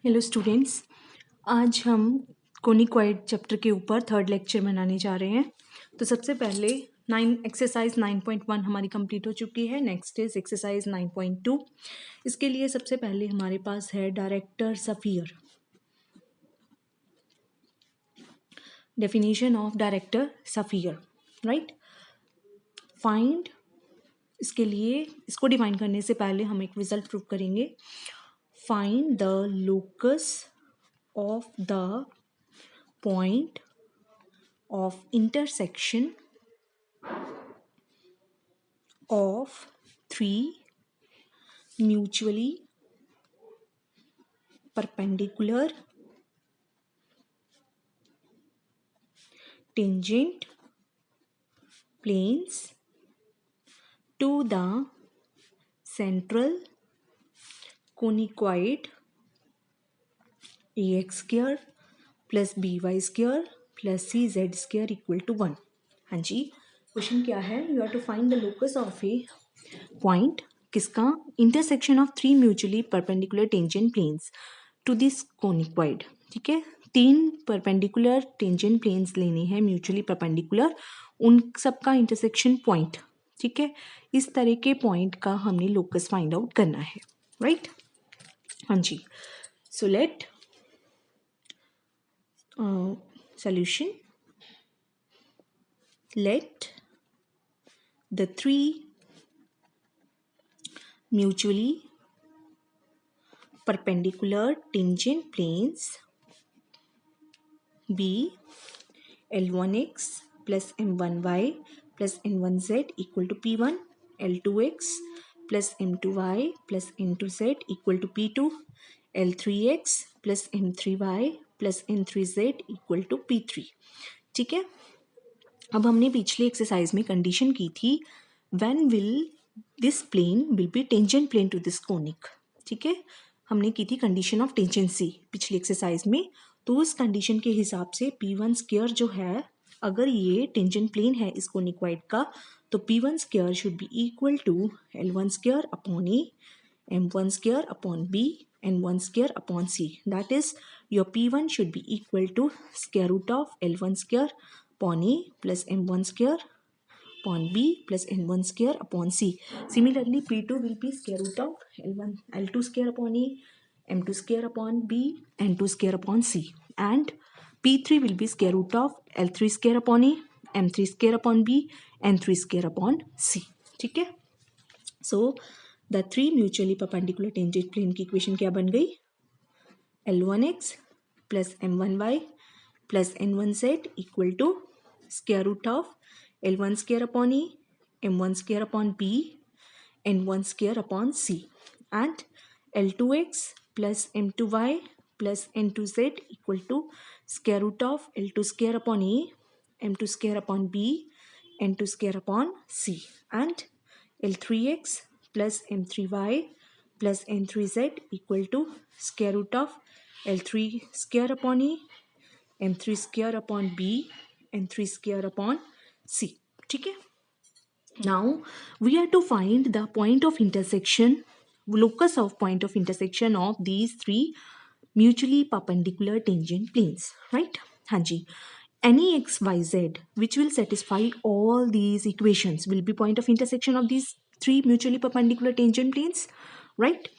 Hello students, आज हम कोनिक्वाइड chapter के ऊपर थर्ड लेक्चर बनाने जा रहे हैं। तो सबसे पहले एक्सरसाइज 9.1 हमारी कंप्लीट हो चुकी है। Next is exercise 9.2। इसके लिए सबसे पहले हमारे पास है director sphere. Definition of director sphere, right. Find, इसके लिए इसको डिफाइन करने से पहले हम एक रिजल्ट प्रूव करेंगे। Find the locus of the point of intersection of three mutually perpendicular tangent planes to the central conicoid ax square plus by square plus cz square equal to 1। हाँ जी, question क्या है? You have to find the locus of a point, किसका? Intersection of three mutually perpendicular tangent planes to this conicoid. ठीक है, तीन perpendicular tangent planes लेने हैं mutually perpendicular, उन सबका इंटरसेक्शन पॉइंट। ठीक है, इस तरह के पॉइंट का हमने लोकस फाइंड आउट करना है, राइट। हाँ जी, so let solution. Let the three mutually perpendicular tangent planes be L1x plus M1y plus N1z equal to P1, L2x plus M2y plus N2z equal to P2, L3x plus M3y plus N3z equal to P3। ठीक है, अब हमने पिछली exercise में condition की थी when will this plane will be tangent plane to this conic. ठीक है, हमने की थी कंडीशन ऑफ टेंजेंसी पिछली एक्सरसाइज में। तो उस कंडीशन के हिसाब से P1 स्क्वायर जो है, अगर ये टेंजेंट प्लेन है इस कोनिक्वाइड का, तो P1 square should be equal to L1 square upon A, M1 square upon B, N1 square upon C। That is your P1 should be equal to square root of L1 square upon A plus M1 square upon B plus N1 square upon C. Similarly, P2 will be square root of L2 square upon A, M2 square upon B, N2 square upon C. And P3 will be square root of L3 square upon A, M3 square upon B, N3 square upon C. ठीक है, so the three mutually perpendicular tangent plane की equation क्या बन गई? L1x plus M1y plus N1z equal to square root of L1 square upon A, M1 square upon B, N1 square upon C, and L2x plus M2y plus N2z equal to square root of L2 square upon A, M2 square upon B, N2 square upon C, and L3x plus M3y plus N3z equal to square root of L3 square upon A, M3 square upon B, N3 square upon C। ठीक है, now we are to find the point of intersection, locus of point of intersection of these three mutually perpendicular tangent planes, right? हाँ जी, any x y z which will satisfy all these equations will be point of intersection of these three mutually perpendicular tangent planes, right?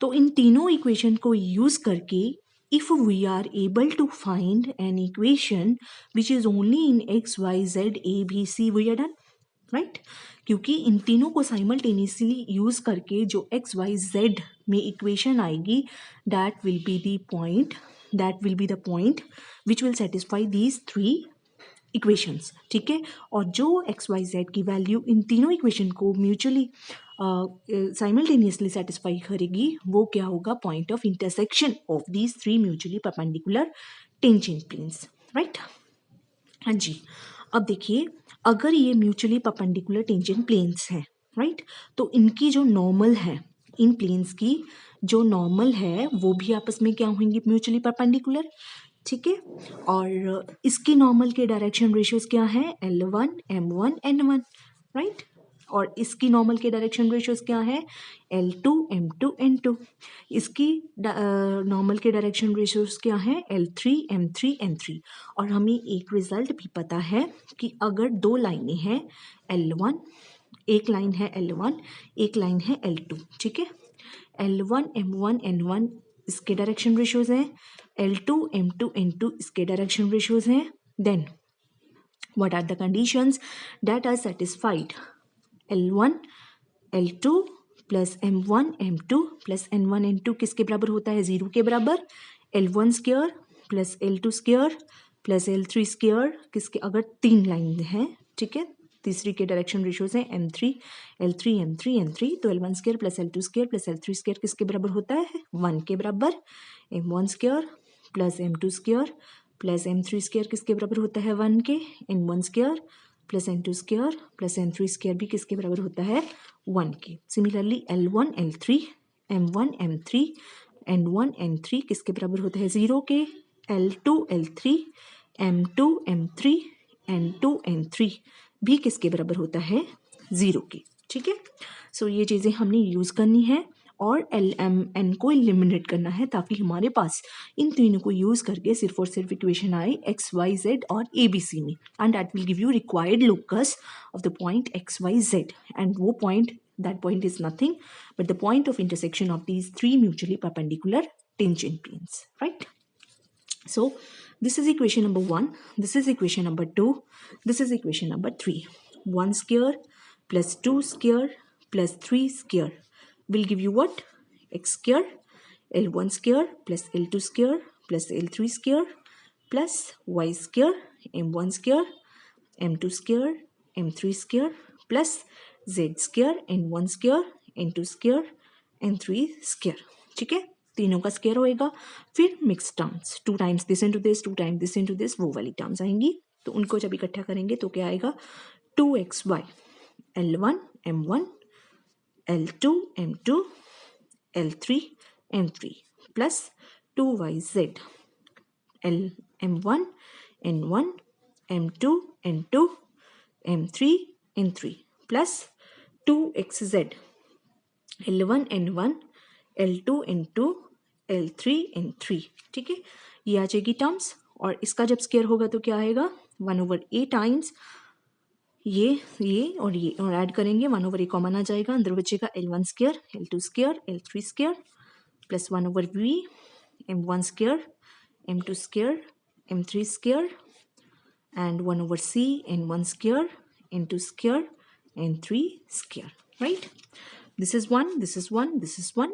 तो इन तीनों equation को use करके if we are able to find an equation which is only in x y z a b c, we are done, right? क्योंकि इन तीनों को simultaneously use करके जो x y z में इक्वेशन आएगी, that will be the point which will satisfy these three equations. ठीक है, और जो एक्स वाई जेड की वैल्यू इन तीनों इक्वेशन को म्यूचुअली साइमल्टेनियसली सेटिस्फाई करेगी, वो क्या होगा? Point of intersection of these three mutually perpendicular tangent planes, right. हाँ जी, अब देखिए, अगर ये म्यूचुअली परपेंडिकुलर टेंजेंट प्लेन्स हैं, राइट, तो इनकी जो नॉर्मल है, इन प्लेन्स की जो नॉर्मल है वो भी आपस में क्या होंगी? Mutually perpendicular. ठीक है, और इसकी नॉर्मल के डायरेक्शन रेशियोज क्या है? L1, M1, N1, right. और इसकी नॉर्मल के डायरेक्शन रेशियोज क्या है, L2 M2 N2। इसकी नॉर्मल के डायरेक्शन रेशियोज क्या है, L3 M3 N3। और हमें एक रिजल्ट भी पता है कि अगर दो लाइनें हैं L1, एक लाइन है L1, एक लाइन है L2, ठीक है, L1 M1 N1 इसके डायरेक्शन रेशियोज हैं, L2 M2 N2 इसके डायरेक्शन रेशियोज हैं। Then what are the conditions that are satisfied, L1 L2 plus M1 M2 plus N1 N2 किसके बराबर होता है, 0 के बराबर, L1 square plus L2 square plus L3 square किसके, अगर तीन लाइन है, ठीक है, तीसरी के डायरेक्शन रेशियोज है M3 L3 M3 N3, तो L1 square plus L2 square plus L3 square किसके बराबर होता है, 1 के बराबर, M1 square plus M2 square plus M3 square किसके बराबर होता है, 1 के, N1 square plus N2 square plus N3 square भी किसके बराबर होता है, 1 के। Similarly L1 L3 M1 M3 N1 N3 किसके बराबर होता है, 0 के, L2 L3 M2 M3 N2 N3 भी किसके बराबर होता है, 0 के, ठीक है। सो ये चीज़ें हमने यूज़ करनी है और LMN को एलिमिनेट करना है ताकि हमारे पास इन तीनों को यूज़ करके सिर्फ और सिर्फ इक्वेशन आए XYZ और ABC में, and that will give you required locus of the point XYZ, and वो point, that point is nothing but the point of intersection of these three mutually perpendicular tangent planes, right? So this is equation number 1, this is equation number 2, this is equation number 3. 1 square plus 2 square plus 3 square will give you what, x square, L1 square plus L2 square plus L3 square plus y square, M1 square M2 square M3 square plus z square N1 square N2 square N3 square, ठीक है, तीनों का square होएगा। फिर mix terms, 2 times this into this, 2 times this into this, वो वाली terms आएंगी, तो उनको जब इकट्ठा करेंगे तो क्या आएगा, 2xy L1 M1 L2 M2 L3 M3 plus 2yz L M1 N1 M2 N2 M3 N3 plus 2xz L1 N1 L2 N2 L3 N3, ठीक है, ये आ जाएगी टर्म्स। और इसका जब स्क्वायर होगा तो क्या आएगा, 1/a टाइम्स ये और ऐड करेंगे, 1/a कॉमन आ जाएगा, अंदर बचेगा L1 square L2 square L3 square plus 1/v M1 square M2 square M3 square and 1/c N1 square N2 square N3 square, right? This is 1, this is 1, this is 1,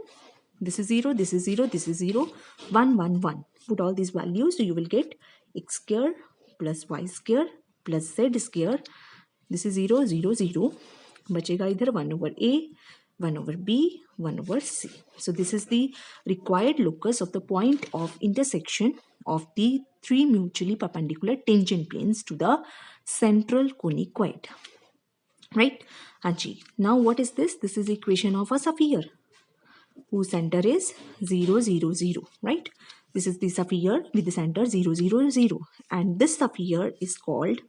this is 0, this is 0, this is 0, 1 1 1. Put all these values, so you will get x square plus y square plus z square. This is 0 0 0, बचेगा इधर 1/a 1/b 1/c. So this is the required locus of the point of intersection of the 3 mutually perpendicular tangent planes to the central conicoid, right? Anji, now what is this? This is equation of a sphere whose center is 0 0 0, right? This is the sphere with the center 0 0 0, and this sphere is called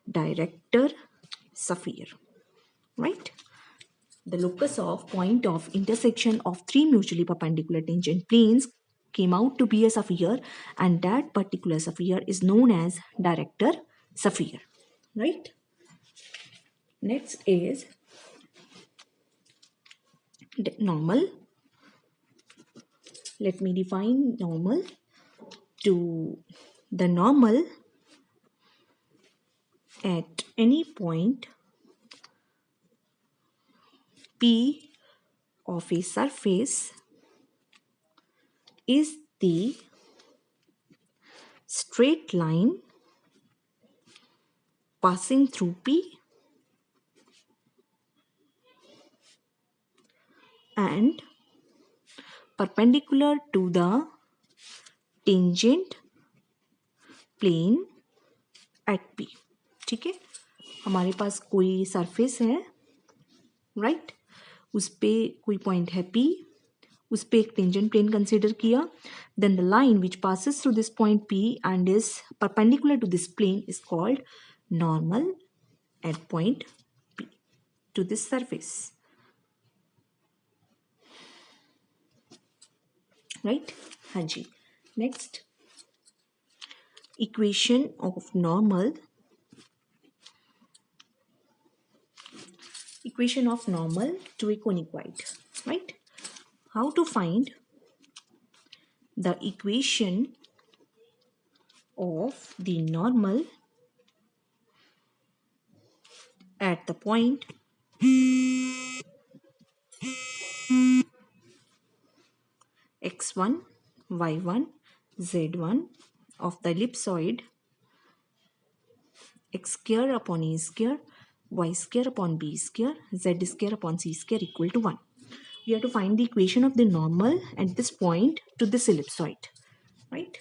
director sphere, right? The locus of point of intersection of 3 mutually perpendicular tangent planes came out to be a sphere, and that particular sphere is known as director sphere, right? Next is normal. Let me define normal. To the normal at any point P of a surface is the straight line passing through P and perpendicular to the tangent plane at P, ठीक है, हमारे पास कोई surface है, right, उस पे कोई point है P, उस पे एक टेंजेंट प्लेन कंसीडर किया, then the line which passes through this point P and is perpendicular to this plane is called normal at point P, to this surface, right? हाँ जी. Next, equation of normal to a conicoid, right? How to find the equation of the normal at the point x1, y1, z1 of the ellipsoid x square upon a square, y square upon b square, z square upon c square equal to 1. We have to find the equation of the normal at this point to this ellipsoid, right?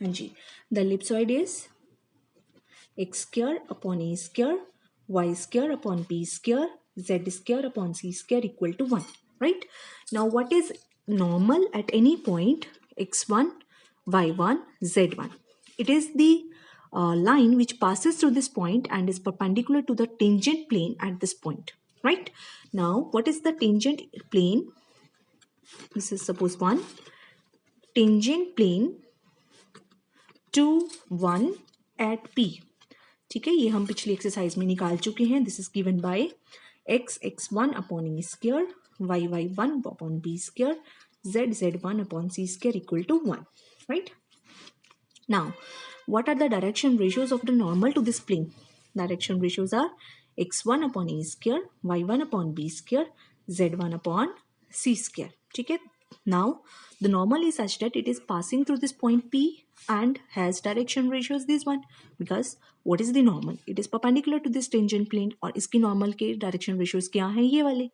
हाँ जी. The ellipsoid is x square upon a square, y square upon b square, z square upon c square equal to 1, right? Now what is normal at any point x1, y1, z1? It is the line which passes through this point and is perpendicular to the tangent plane at this point, right? Now what is the tangent plane? This is suppose 1. Tangent plane to 1 at p. ठीक है, ये हम पिछली exercise में निकाल चुके हैं. This is given by x1 upon A square, y1 upon b square, z1 upon c square equal to 1, right? Now, what are the direction ratios of the normal to this plane? Direction ratios are x1 upon a square, y1 upon b square, z1 upon c square. ठीक है. Now, the normal is such that it is passing through this point P and has direction ratios this one, because what is the normal? It is perpendicular to this tangent plane और इसकी normal के direction ratios क्या हैं? ये वाले.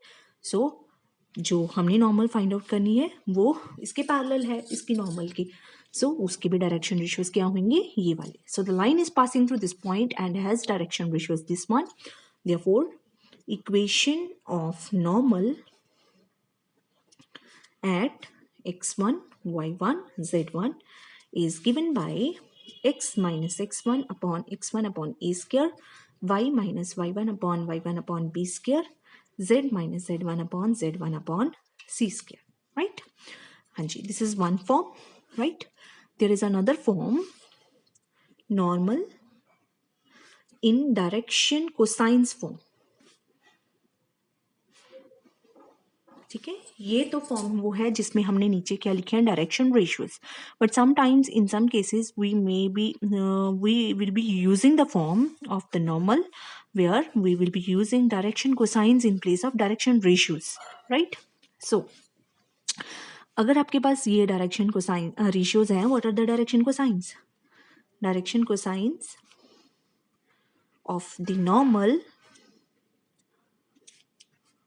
So, जो हमने normal find out करनी है वो इसके parallel है इसकी normal की. So, उसके भी direction ratios क्या होंगे? ये वाले. So, the line is passing through this point and has direction ratios this one. Therefore, equation of normal at x1, y1, z1 is given by x minus x1 upon a square, y minus y1 upon b square, z minus z1 upon c square, right? Hanji, this is one form, right? There is another form, normal in direction cosines form. ठीक है, ये तो form वो है जिसमें हमने नीचे क्या लिखे हैं, direction ratios. But sometimes in some cases we will be using the form of the normal where we will be using direction cosines in place of direction ratios, right? So अगर आपके पास ये डायरेक्शन कोसाइन रेशियोज हैं, what are the direction cosines? Direction cosines of the normal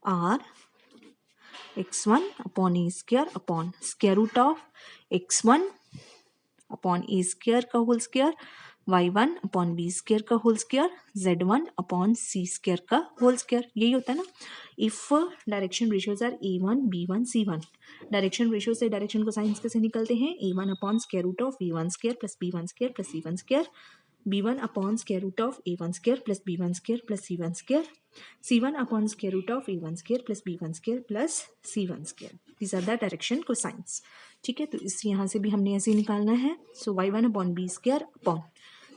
are x1 upon a square root of x1 upon a square का whole square, y1 upon b square का whole square, z1 upon c square का whole square. यही होता है ना. If direction ratios are a1, b1, c1, direction ratio से direction cosines कैसे निकलते हैं? a1 upon square root of a1 square plus b1 square plus c1 square, b1 upon square root of a1 square plus b1 square plus c1 square, c1 upon square root of a1 square plus b1 square plus c1 square. These are the direction cosines. ठीक है, तो इस यहाँ से भी हमने ऐसे निकालना है. So y1 upon b square upon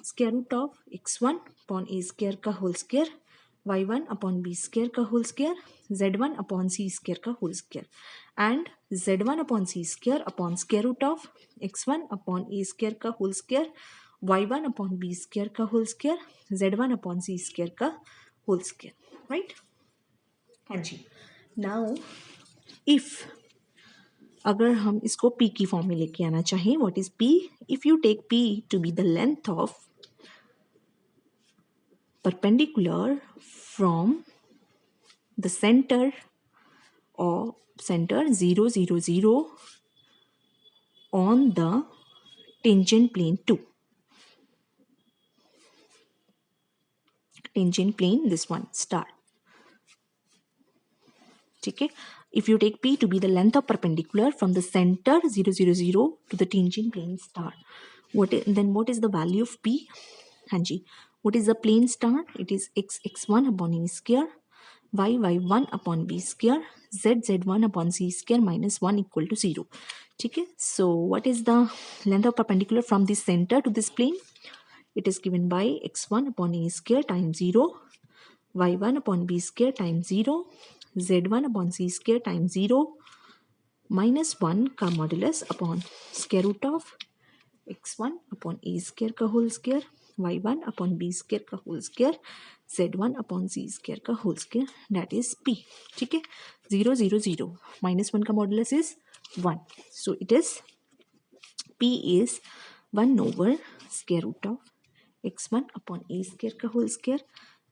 square root of x1 upon a square का whole square, y1 upon b square का whole square, z1 upon c square का whole square, and z1 upon c square upon square root of x1 upon a square का whole square, y1 upon b square का whole square, z1 upon c square का whole square, right? हाँ जी. Now, if अगर हम इसको p की form में लेके आना चाहें, what is p? If you take p to be the length of perpendicular from the center or center 0, 0, 0 on the tangent plane 2. Tangent plane, this one, star. ठीक है, if you take P to be the length of perpendicular from the center 0, 0, 0 to the tangent plane star, then what is the value of P? Hanji, what is the plane star? It is x x1 upon a square, y y1 upon b square, z z1 upon c square minus 1 equal to 0. Okay, so what is the length of perpendicular from this center to this plane? It is given by x1 upon a square times 0, y1 upon b square times 0, z1 upon c square times 0 minus 1 का modulus upon square root of x1 upon a square का whole square, y1 upon b square का whole square, z1 upon c square का whole square, that is p. ठीक है, 0 0 0 minus 1 का modulus is 1, so it is p is 1 over square root of x1 upon a square का whole square,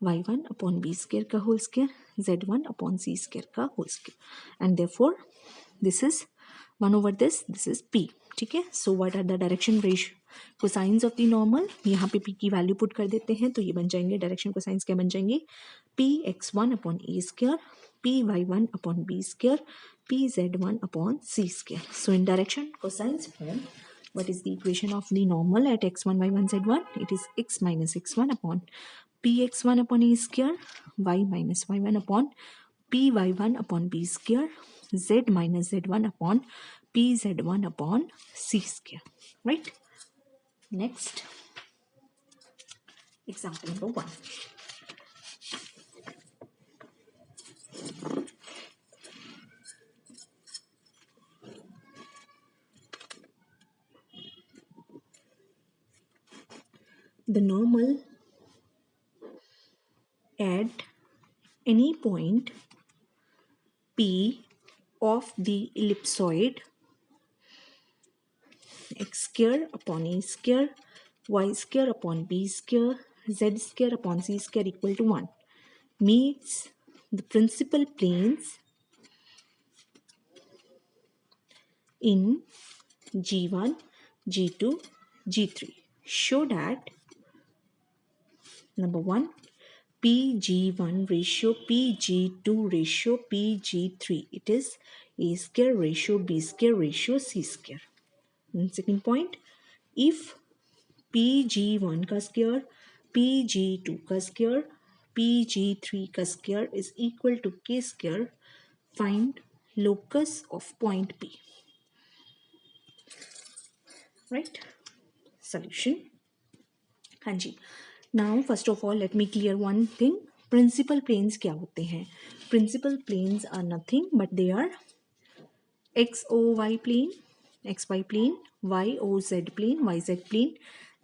y1 upon b square का whole square, z1 upon c square का whole square, and therefore this is 1 over this is p. ठीक है, so what are the direction ratio cosines of the normal? यहाँ पे p की value put कर देते हैं तो ये बन जाएंगे डायरेक्शन कोसाइंस क्या बन जाएंगे, p x1 upon a square, p y1 upon b square, p z1 upon c square. So in direction cosines form, what is the equation of the normal at x1 y1 z1? It is x minus x1 upon px1 upon a square, y minus y1 upon py1 upon b square, z minus z1 upon pz1 upon c square. Right? Next, example number 1. The normal at any point P of the ellipsoid x square upon a square, y square upon b square, z square upon c square equal to 1 meets the principal planes in G1, G2, G3. Show that number 1, PG1 ratio, PG2 ratio, PG3. It is A square ratio, B square ratio, C square. And second point, if PG1 का square, PG2 का square, PG3 का square is equal to K square, find locus of point P. Right? Solution. हाँ जी. Now first of all let me clear one thing. Principal planes क्या होते हैं? Principal planes are nothing but they are XOY plane, XY plane, YOZ plane, YZ plane,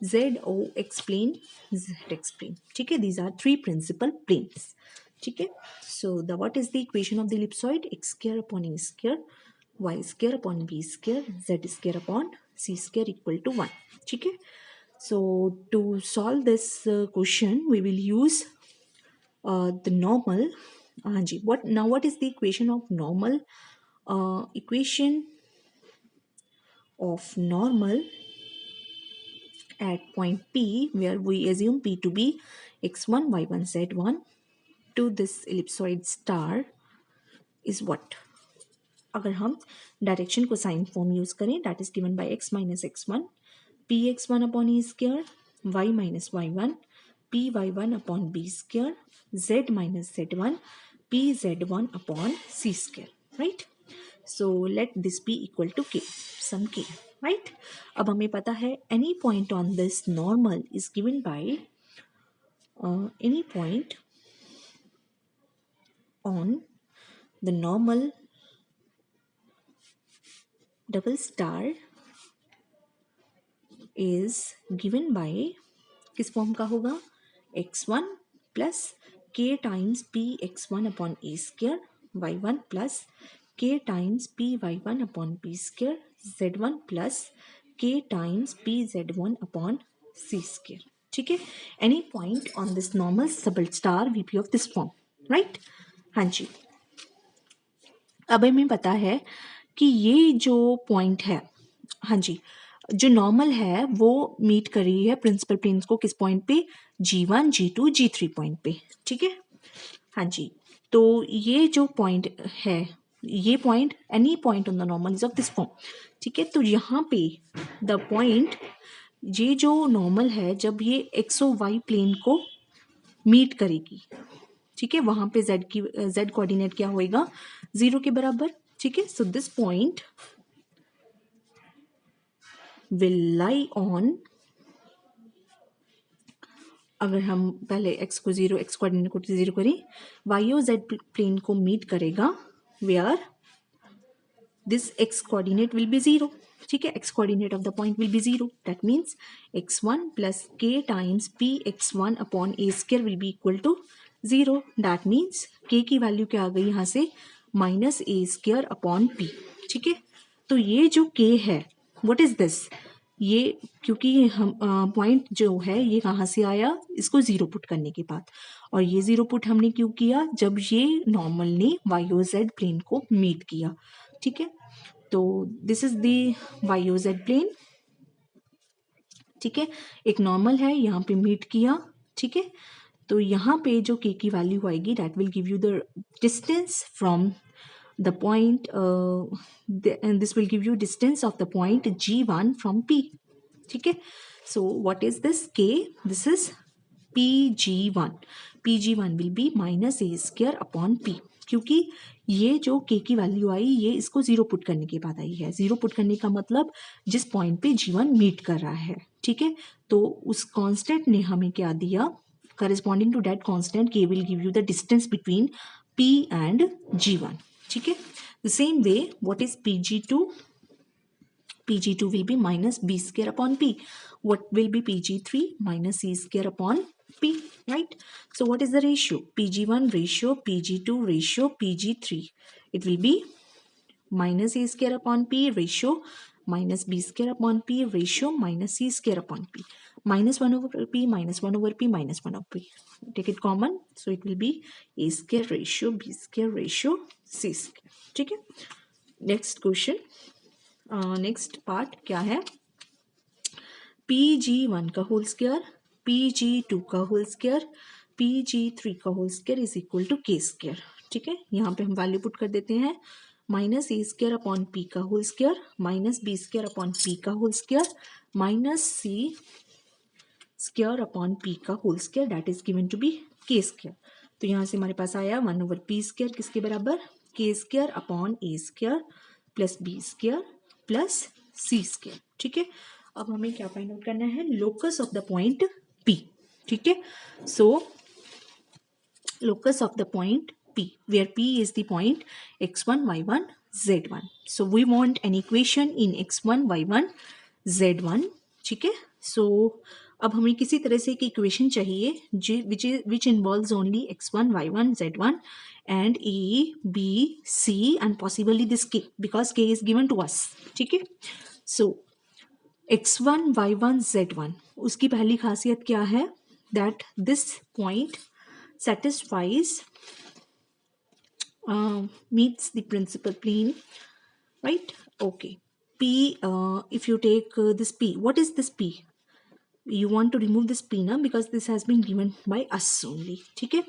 ZOX plane, ZX plane. ठीक है, these are three principal planes. ठीक है, so the what is the equation of the ellipsoid? X square upon A square, Y square upon B square, Z square upon C square equal to 1. ठीक है, so to solve this question we will use the normal. What is the equation of normal? Equation of normal at point P, where we assume P to be x1 y1 z1 to this ellipsoid star is what? अगर हम direction को sign form use करें, that is given by x minus x1 px1 upon a square, y minus y1 py1 upon b square, z minus z1 pz1 upon c square. Right? So let this be equal to k, some k. Right? अब हमें पता है any point on this normal is given by any point on the normal double star is given by किस form का होगा? x1 plus k times p x1 upon a square, y1 plus k times p y1 upon b square, z1 plus k times p z1 upon c square. ठीक है, any point on this normal double star will be of this form. Right? हाँ जी. अब हमें पता है कि ये जो पॉइंट है, हाँ जी, जो नॉर्मल है वो मीट कर रही है प्रिंसिपल प्लेन्स को किस पॉइंट पे? G1, G2, G3 पॉइंट पे. ठीक है, हाँ जी. तो ये जो पॉइंट है ये point, any point on the normal is of this form, ठीक है। तो यहाँ पे द पॉइंट, ये जो नॉर्मल है जब ये एक्स और वाई प्लेन को मीट करेगी, ठीक है, वहां पे जेड कोऑर्डिनेट क्या होएगा, 0 के बराबर, ठीक है। So this point will lie on, अगर हम पहले x को 0, x कोऑर्डिनेट को 0 करें, वाई और जेड प्लेन को मीट करेगा where this x coordinate will be 0, ठीक है। x coordinate of the point will be 0, that means x1 plus k times p x1 upon a square will be equal to 0, that means k की value क्या आ गई यहाँ से, minus ए square upon P, ठीक है। तो ये जो k है, व्हाट इज दिस, ये क्योंकि हम पॉइंट जो है ये कहाँ से आया, इसको 0 पुट करने के बाद, और ये 0 पुट हमने क्यों किया, जब ये नॉर्मल ने वाई और जेड प्लेन को मीट किया, ठीक है। तो this is the Y O Z plane, ठीक है, एक नॉर्मल है, यहाँ पे मीट किया, ठीक है। तो यहाँ पे जो k की वैल्यू आएगी that will give you the distance from the point, and this will give you distance of the point G1 from P, ठीक है। So what is this k, this is PG1, PG1 will be minus A square upon P, क्योंकि ये जो k की value आई ये इसको 0 put करने के बाद आई है। 0 पुट करने का मतलब जिस पॉइंट पे G1 मीट कर रहा है, ठीक है। तो उस कांस्टेंट ने हमें क्या दिया, corresponding to that constant k will give you the distance between P and G1, ठीक है। The same way, what is PG2, PG2 will be minus b square upon p. What will be PG3? Minus c square upon p, right? So what is the ratio? PG1 ratio, PG2 ratio, PG3. It will be minus a square upon p ratio minus b square upon p ratio minus c square upon p. Minus 1 over p, minus 1 over p, minus 1 over p. Take it common. So it will be a square ratio, b square ratio, c square. ठीक है? Next question. Next part क्या है, PG1 का whole square, PG2 का whole square, PG3 का whole square is equal to k square, ठीक है। यहाँ पे हम वैल्यू पुट कर देते हैं, minus A square upon P का whole square minus B square upon P का whole square minus C square upon P का whole square that is given to be k square. तो यहाँ से हमारे पास आया 1 ओवर पी स्क्वायर किसके बराबर, k स्क्वायर अपॉन ए square plus b square plus c square, ठीक है। अब हमें क्या फाइंड आउट करना है, locus of the point P, ठीक है। सो locus of the point P, where P is the point x1, y1, z1. So we want an equation in x1, y1, z1, ठीक है। So अब हमें किसी तरह से एक इक्वेशन चाहिए which involves only x1, y1, z1 and a, b, c and possibly this k because k is given to us, ठीक है। So x1, y1, z1 उसकी पहली खासियत क्या है, that this point satisfies meets the principal plane, right? Okay, P, if you take this P, what is this P, you want to remove this P now because this has been given by us only, ठीक है।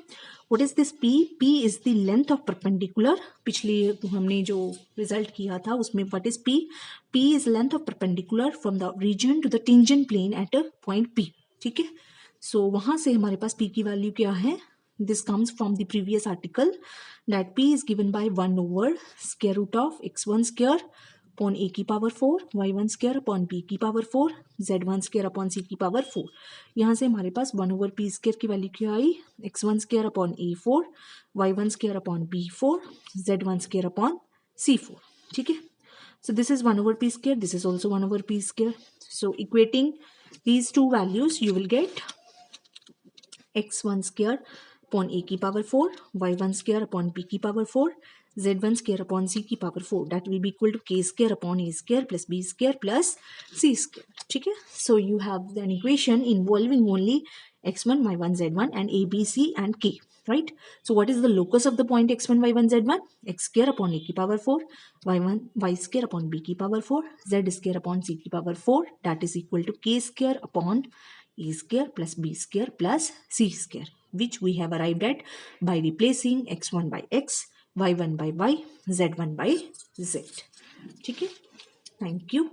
what is this P, P is the length of perpendicular, पिछले हमने जो result किया था उसमें what is P, P is length of perpendicular from the region to the tangent plane at a point P, ठीक है। so वहां से हमारे पास P की वैल्यू क्या है, this comes from the previous article that P is given by 1 over square root of x1 square upon a की power 4, y1 square upon b की power 4, z1 square upon c की power 4। यहाँ से हमारे पास 1 over p square की value क्या आई, x1 square upon a4, y1 square upon b4, z1 square upon c4, ठीक है। So this is 1 over p square, this is also 1 over p square. So equating these two values you will get x1 square upon a की power 4, y1 square upon b की power 4, z1 square upon c की power 4 that will be equal to k square upon a square plus b square plus c square, ठीक है। So you have an equation involving only x1, y1, z1 and a, b, c and k, right? So what is the locus of the point x1, y1, z1, x square upon a की power 4, y square upon b की power 4, z square upon c की power 4 that is equal to k square upon a square plus b square plus c square, which we have arrived at by replacing x1 by x, y1 by y, z1 by z. ठीक है, thank you.